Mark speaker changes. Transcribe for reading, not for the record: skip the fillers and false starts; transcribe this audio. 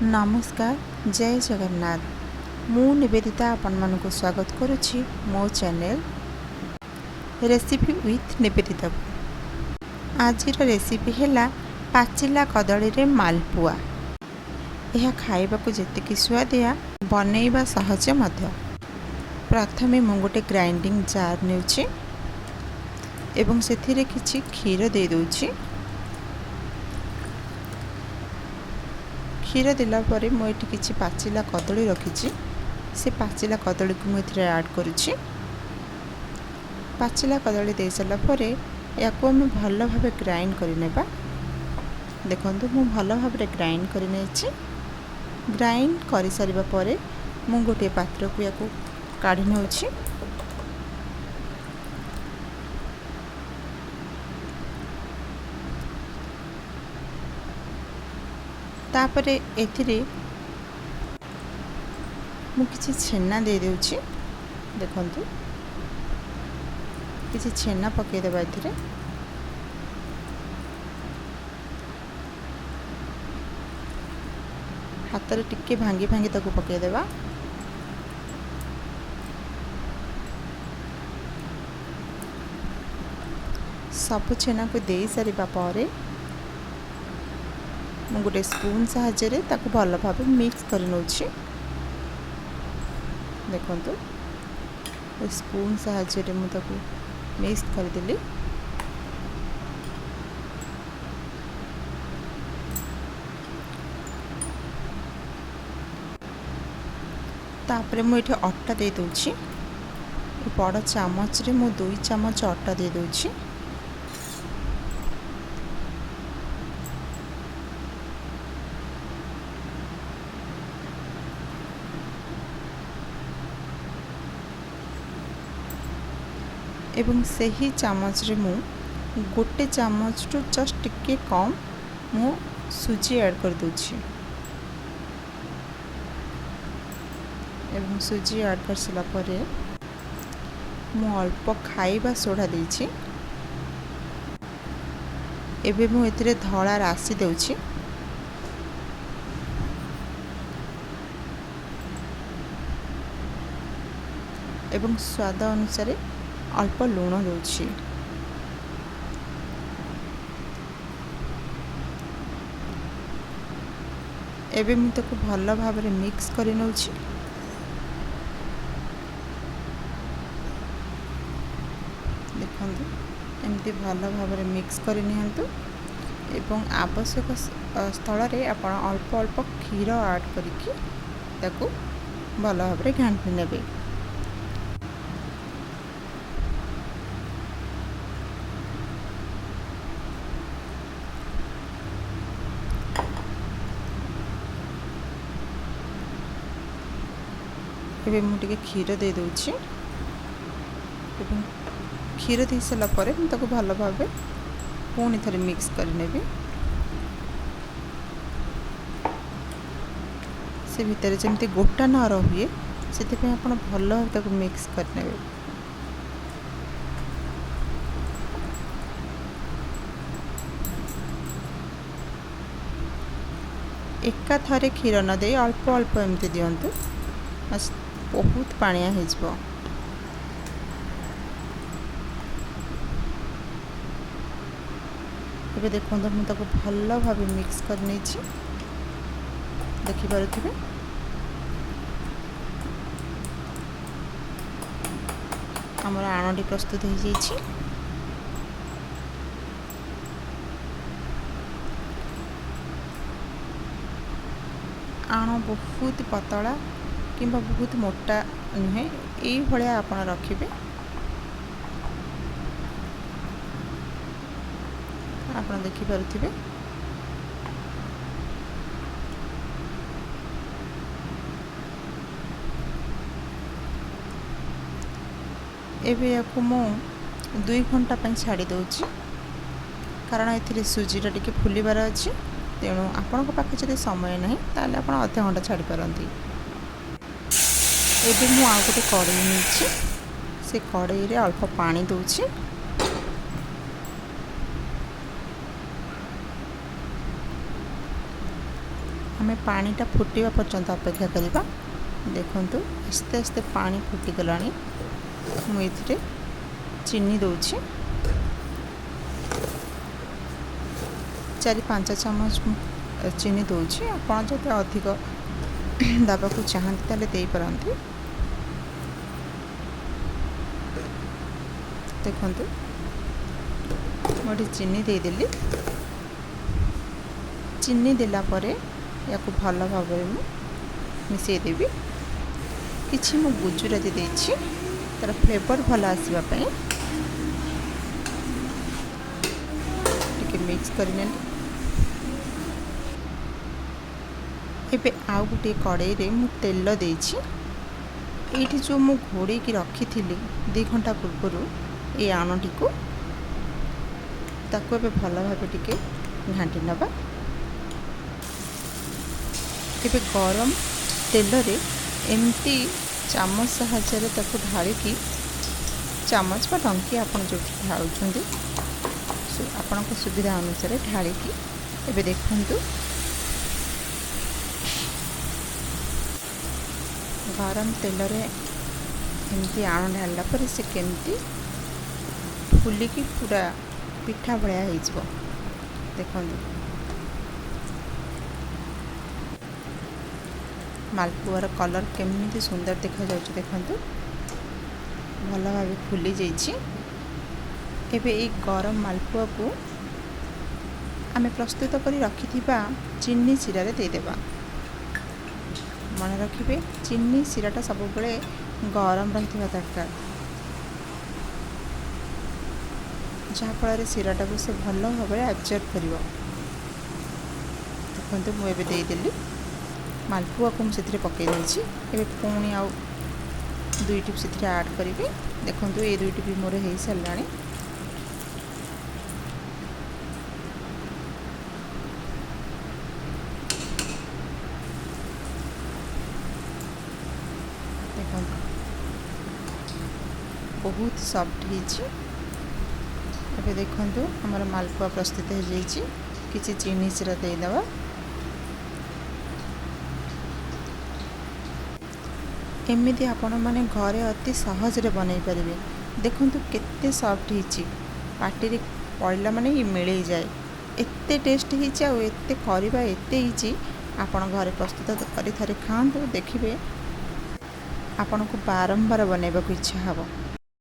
Speaker 1: नमस्कार जय जगन्नाथ मु निवेदिता आपण मानक स्वागत करुछि मो चैनल रेसिपी विथ निवेदिता। आज रेसिपी है पाचिला कदली रे मालपुआ। यह खाइबा को जेतिकी स्वादिया बनैबा सहज मध्य। प्रथमे मु गोटे ग्राइंडिंग जार नेउछि एवं सेथिरे किछि क्षीर दे दोछि। क्षीर देला परे मु एठी किछि पाचिला कदली रखिछि। से पाचिला कदली को मु एथिरे ऐड करूछि। पाचिला कदली दे सारा परे याको हम भल भाबे ग्राइंड करि नेबा। देखंतु मु भल भाबे ग्राइंड करि नेछि। ग्राइंड करि सारिबा परे मु गोटे पात्र को याको काढि नेउछि। तापरे एथिरे मु किछि छेना दे देउछि। देखंतु किछि छेना पके देबा एथिरे। हाथ रे टिके भांगी भांगी ताको पके देबा। सब छेना को दे सारिबा परे मु गोटे स्पून साहाय्य ताको भल भाव मिक्स कर नउछि। देखंतु स्पून साहाय्य मु ताको मिक्स कर देली। तापरे मु एठी आटा दे दोछि। बड़ चामच रे मु 2 चामच आटा दे दोछि। एवं सही चामच रे मु गोटे चामच टू जस्ट टिके कम मु सुजी ऐड कर दोछि। एवं सुजी ऐड कर सला परे मु अल्प खाइबा सोडा देछि। एबे मु एथिरे धळा राशि देउछि। एवं स्वाद अनुसार अल्प लूण देउछि। एबे मु ताको भल भाव रे मिक्स करि नउछि। देखंतु एमती भल भाव रे मिक्स करि नियंतु एवं आवश्यक स्थल रे आपण अल्प अल्प क्षीर ऐड करिकि ताको भल भाव रे घांटी नेबे। एबे मु टिके क्षीर दे दोछि। एवं क्षीर दे सारा परे मु ताको भल भाबे पुणी थरे मिक्स कर नेबी। से भितर जेमती गोटा न रहिए सेति पे आपण भल ताको मिक्स कर नेबे। एका थरे क्षीर न दे अल्प अल्प एमती दियंतु। बहुत पानिया हो जिवो। एबे देखंतु मु ताको भल भाबे मिक्स कर नेछि। देखि पारुथिबे हमर आणटी प्रस्तुत हो जाइछि। आण बहुत पतला किंबा बहुत मोटा नुहे यही भाया आप रखिए। आप देखिपे एबे याको मु 2 घंटा छाड़ी दउछि। कारण एथिरे सुजीटा टिके फुलिबार अछि। तेणु आपनक पाखे जदि समय नहीं ताले आपण आधा घंटा छाड़ी पारंती। एबे मु आ गोटे कड़ाई नेछि। से कड़ाई रे अल्प पानी दउछि। आमे पानीटा फुटिबा पर्यंत अपेक्षा करिबा। देखंतु आस्ते आस्ते पानी फुटी गलानी। मु एथिरे चीनी दउछि 4-5 चम्मच चीनी दउछि। आपण जते अधिक दबा को चाहंती ताले देई परंती। देखंतु मोटी चीनी दे देली। चीनी देला परे याको भल भाव मिसई देवी। किछि मु गुजुराती देछि तार फ्लेवर भल आसीबा पई। टिके मिक्स करने एबे आउ गोटे कड़ाई रे मु तेल देछि। एठी जो मु घोड़े की रखी थिली 2 घंटा पूर्व ए आणटी को ताको एबे भल भाव टिके घांटी नबा। एबे गरम तेल रे एमती चामच साहाय्य ताको ढाली की चामच बा टंकी आपण जो ढालुछंदी आपण को सुविधा अनुसार ढाली की एबे देखंतु गरम तेल रे एमती आण ढालला पर से केमती फुलिकी पूरा पिठा भलिया हो। देखंतु मालपुआर कलर केमती सुंदर देखा जाउछ। देखंतु भल भाव फुली जाइछि। एबे ए गरम मालपुआ को आमे प्रस्तुत करी रखिथिबा चीनी सिरा रे दे देबा। मन रखिबे चीनी सिराटा सब बेले गरम रहिथिबा दरकार, जहाँ फल सिराटा को से भल भाव एब्जर्व कर। देखते मुझे देदेली मालपुआ को मुझे पकई देछि। एबे पुणी आउ 2 टिप से ऐड करी। देखो ये 2 टिप मोर हो सारे। बहुत सॉफ्ट हो। देखो हमार मालपुआ प्रस्तुत हो जाइए। किसी चीनी सिरा देदेवा। एमती आपण मैंने घरे अति सहज रे बनई पारे। देखु केते सॉफ्ट हो पार्टी पड़ला माने ये मिल जाए। एते टेस्ट होते करवा एते इजी। आपण घरे प्रस्तुत करी थरे खांतु देखिए आपण को बारंबार बनैबा को इच्छा हबो।